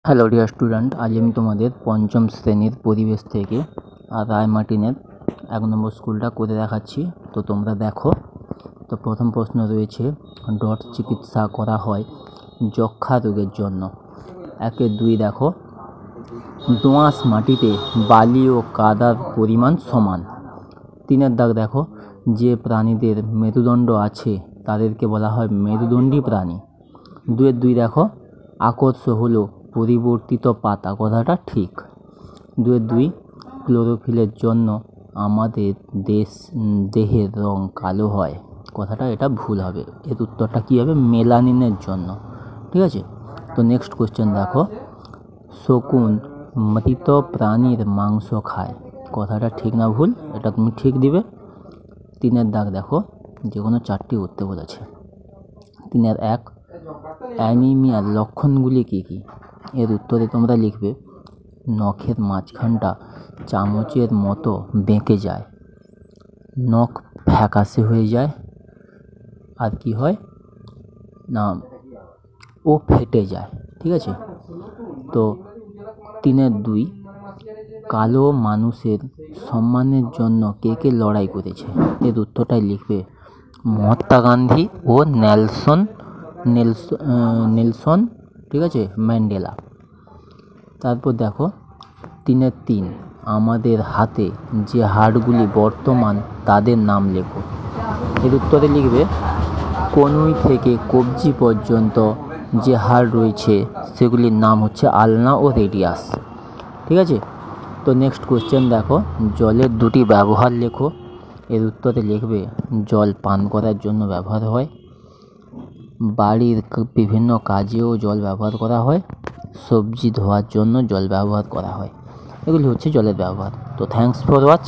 Hello dear student, আজ আমি তোমাদের পঞ্চম শ্রেণীর পরিবেশ থেকে আর রায়মার্টিনের 1 নম্বর স্কুলটা করে দেখাচ্ছি। তো তোমরা দেখো। তো প্রথম প্রশ্ন রয়েছে, ডট চিকিৎসা করা হয় যক্ষা রোগের জন্য। 1-2 দেখো, দোআঁশ মাটিতে বালি ও কাদার পরিমাণ সমান। 3 দাগ দেখো, যে প্রাণীদের মেরুদণ্ড আছে তাদেরকে বলা হয় মেরুদণ্ডী প্রাণী। 2-2 দেখো, আকর্ষ হলো পরিবর্তিত পাতা, কথাটা ঠিক। 2-2 ক্লোরোফিলের জন্য আমাদের দেহের রং কালো হয়, কথাটা এটা ভুল হবে। এর উত্তরটা কী হবে? মেলানিনের জন্য। ঠিক আছে। তো নেক্সট কোশ্চেন দেখো, শকুন মৃত প্রাণীর মাংস খায়, কথাটা ঠিক না ভুল? এটা তুমি ঠিক দিবে। 3 দাগ দেখো, যে কোনো 4টি উত্তর বলেছে। 3-1 অ্যানিমিয়ার লক্ষণগুলি কী কী? এর উত্তরে তোমরা লিখবে, নখের মাঝখানটা চামচের মতো বেঁকে যায়, নখ ফ্যাকাশে হয়ে যায়, আর কি হয় না ও ফেটে যায়। ঠিক আছে। তো 3-2 কালো মানুষের সম্মানের জন্য কে কে লড়াই করেছে? এর উত্তরটাই লিখবে, মহাত্মা গান্ধী ও নেলসন ঠিক আছে, ম্যান্ডেলা। তারপর দেখো 3-3 আমাদের হাতে যে হাড়গুলি বর্তমান তাদের নাম লেখো। এর উত্তরে লিখবে, কনুই থেকে কবজি পর্যন্ত যে হাড় রয়েছে সেগুলির নাম হচ্ছে আলনা ও রেডিয়াস। ঠিক আছে। তো নেক্সট কোশ্চেন দেখো, জলের 2টি ব্যবহার লেখো। এর উত্তরে লিখবে, জল পান করার জন্য ব্যবহার হয়, বাড়ির বিভিন্ন কাজেও জল ব্যবহার করা হয়, সবজি ধোয়ার জন্য জল ব্যবহার করা হয়। এগুলি হচ্ছে জলের ব্যবহার। তো থ্যাঙ্কস ফর ওয়াচ।